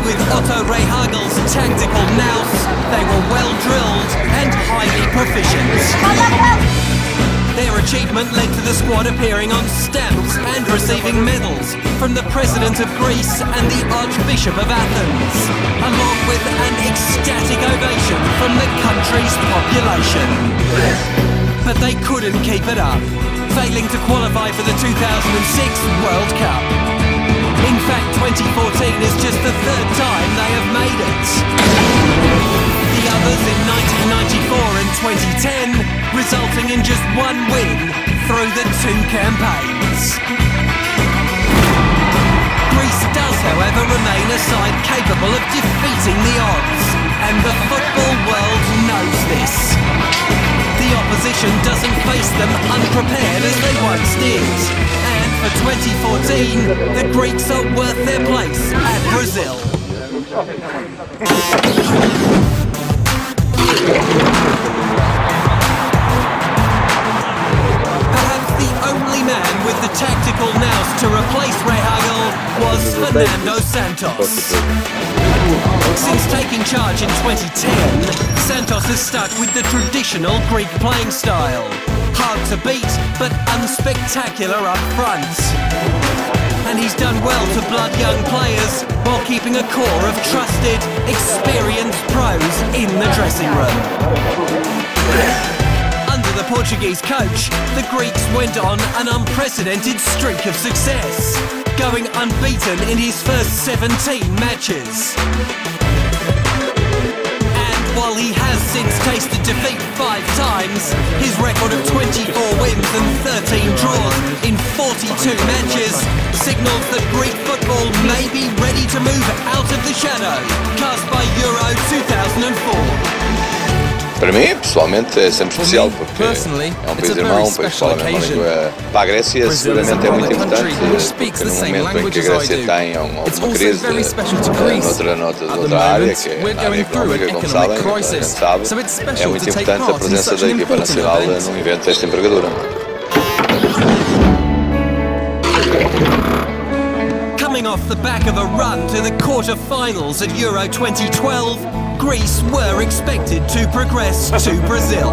with Otto Rehagel's tactical nous, they were well drilled and highly proficient. Their achievement led to the squad appearing on stamps and receiving medals from the President of Greece and the Archbishop of Athens, along with an ecstatic ovation from the country's population. But they couldn't keep it up, failing to qualify for the 2006 World Cup. In fact, 2014 is just the third time they have made it. The others in 1994 and 2010, resulting in just one win through the two campaigns. Greece does, however, remain a side capable of defeating the odds, and the football world knows this. The opposition doesn't face them unprepared as they once did. And for 2014, the Greeks are worth their place at Brazil. Perhaps the only man with the tactical nous to replace Rehagel was Fernando Santos. Since taking charge in 2010, Santos has stuck with the traditional Greek playing style. Hard to beat, but unspectacular up front. And he's done well to blood young players while keeping a core of trusted, experienced pros in the dressing room. Under the Portuguese coach, the Greeks went on an unprecedented streak of success, going unbeaten in his first 17 matches. While he has since tasted defeat 5 times, his record of 24 wins and 13 draws in 42 matches signals that Greek football may be ready to move out of the shadow cast by Euro 2004. Para mim, pessoalmente, é sempre especial porque é um país irmão, um país que fala a mesma língua. Para a Grécia, seguramente é muito importante, porque no momento em que a Grécia tem alguma crise noutra área, que é a área económica, como sabem, a gente sabe, é muito importante a presença da equipa nacional num evento desta envergadura. Coming off the back of a run to the quarter-finals at Euro 2012, Greece were expected to progress to Brazil.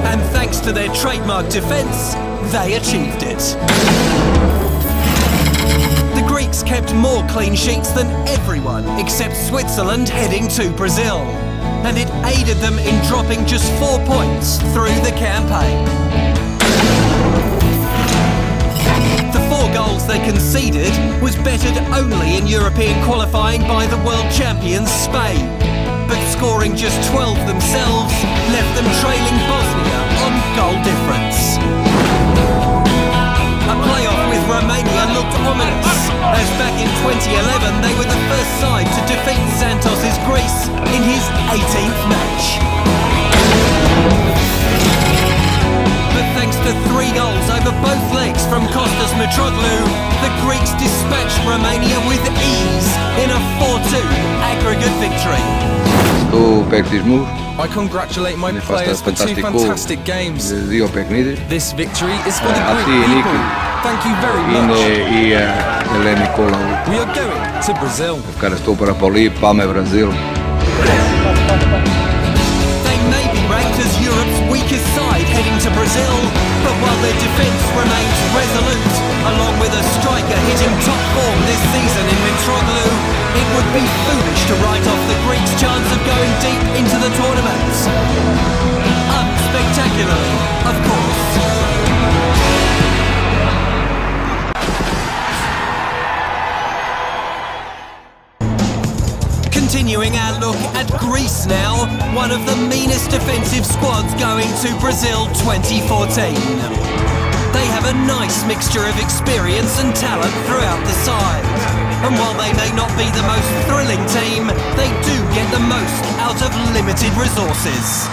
And thanks to their trademark defence, they achieved it. The Greeks kept more clean sheets than everyone except Switzerland heading to Brazil. And it aided them in dropping just 4 points through the campaign. The 4 goals they conceded was bettered only in European qualifying by the world champions Spain. But scoring just 12 themselves left them trailing Bosnia on goal difference. A playoff with Romania looked ominous, as back in 2011 they were the first side to defeat Santos' Greece in his 18th match. But thanks to 3 goals over both legs from Kostas Mitroglou, the Greeks dispatched Romania with ease in a 4-2 aggregate victory. I congratulate my players for 2 fantastic games. This victory is for the Greek people. Thank you very much. We are going to Brazil. They may be ranked as Europe's weakest side heading to Brazil, but while their defence remains resolute, along with a striker hitting top form this season in Mitroglou, it would be foolish to write off the Greeks' chance of going deep into the tournament. Unspectacularly, of course. Continuing our look at Greece now, one of the meanest defensive squads going to Brazil 2014. They have a nice mixture of experience and talent throughout the side. And while they may not be the most thrilling team, they do get the most out of limited resources.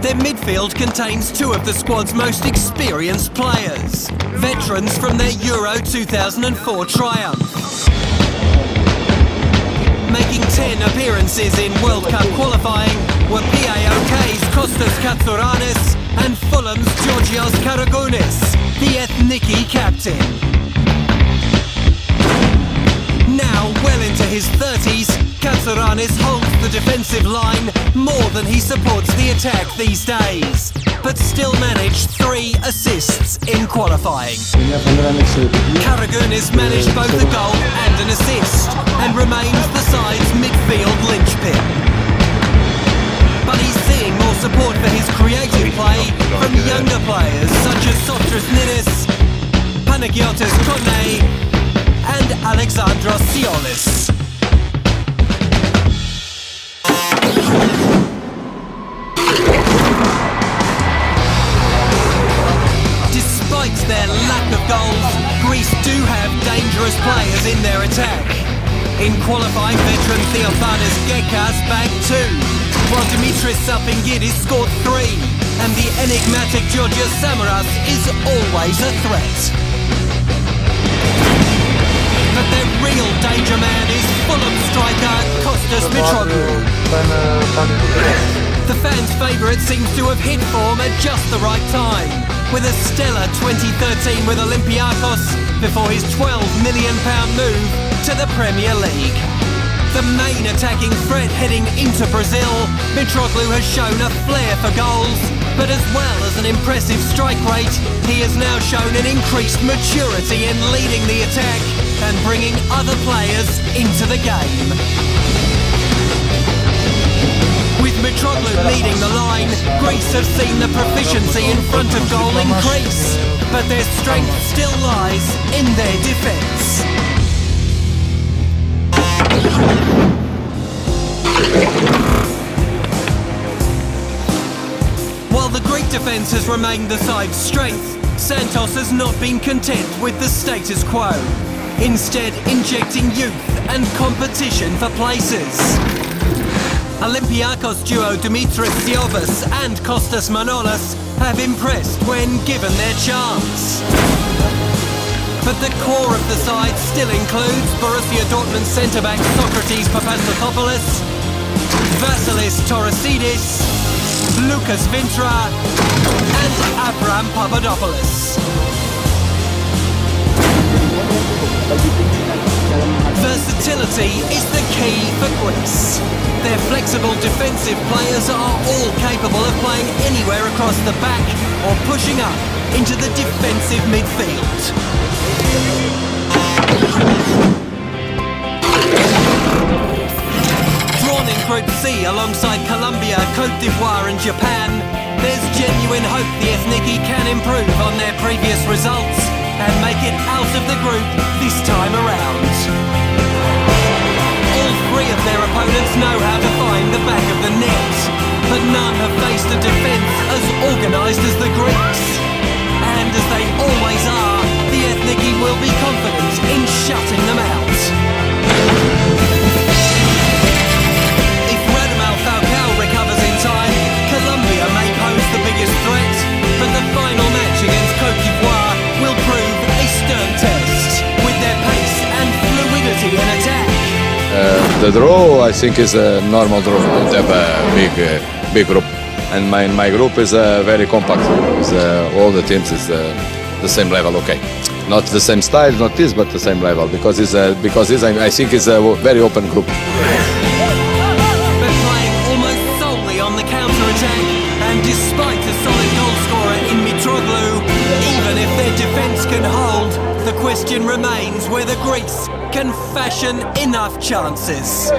Their midfield contains 2 of the squad's most experienced players, veterans from their Euro 2004 triumph. Making 10 appearances in World Cup qualifying were PAOK's Kostas Katsouranis and Fulham's Georgios Karagounis, the Ethniki captain. his 30s, Katsuranis holds the defensive line more than he supports the attack these days, but still managed 3 assists in qualifying. Karagunis managed both a goal and an assist, and remains the side's midfield linchpin. But he's seeing more support for his creative play from younger players such as Sotras Ninis, Panagiotis Kone and Alexandros Siolis. Despite their lack of goals, Greece do have dangerous players in their attack. In qualifying, veteran Theophanis Gekas bagged 2, while Dimitris Sapingidis scored 3, and the enigmatic Georgios Samaras is always a threat. But their real danger man is Fulham striker Kostas Mitroglou. The fans' favourite seems to have hit form at just the right time, with a stellar 2013 with Olympiacos before his £12 million move to the Premier League. The main attacking threat heading into Brazil, Mitroglou has shown a flair for goals, but as well as an impressive strike rate, he has now shown an increased maturity in leading the attack and bringing other players into the game. With Mitroglou leading the line, Greece have seen the proficiency in front of goal increase, but their strength still lies in their defence. While the Greek defence has remained the side's strength, Santos has not been content with the status quo, instead injecting youth and competition for places. Olympiacos duo Dimitris Siovis and Kostas Manolas have impressed when given their chance. But the core of the side still includes Borussia Dortmund centre-back Socrates Papastathopoulos, Vasilis Torosidis, Lucas Vintra and Abraham Papadopoulos. Versatility is the key for Greece. Their flexible defensive players are all capable of playing anywhere across the back or pushing up into the defensive midfield. Drawn in Group C alongside Colombia, Côte d'Ivoire and Japan, there's genuine hope the Ethniki can improve on their previous results and make it out of the group this time around. All 3 of their opponents know how to find the back of the net, but none have faced a defence as organised as the Greeks. And as they always are, the Ethniki will be confident in shutting them out. If Radamel Falcao recovers in time, Colombia may pose the biggest threat, but the final match against Côte d'Ivoire will prove a stern test, with their pace and fluidity in attack. The draw, I think, is a normal draw. We don't have a big group, and my group is very compact. It's, all the teams is the same level. Okay, not the same style, not this, but the same level, because I think it's a very open group. They're playing almost solely on the counter-attack, and despite a solid goal scorer in Mitroglou, even if their defence can hold, the question remains whether Greece can fashion enough chances.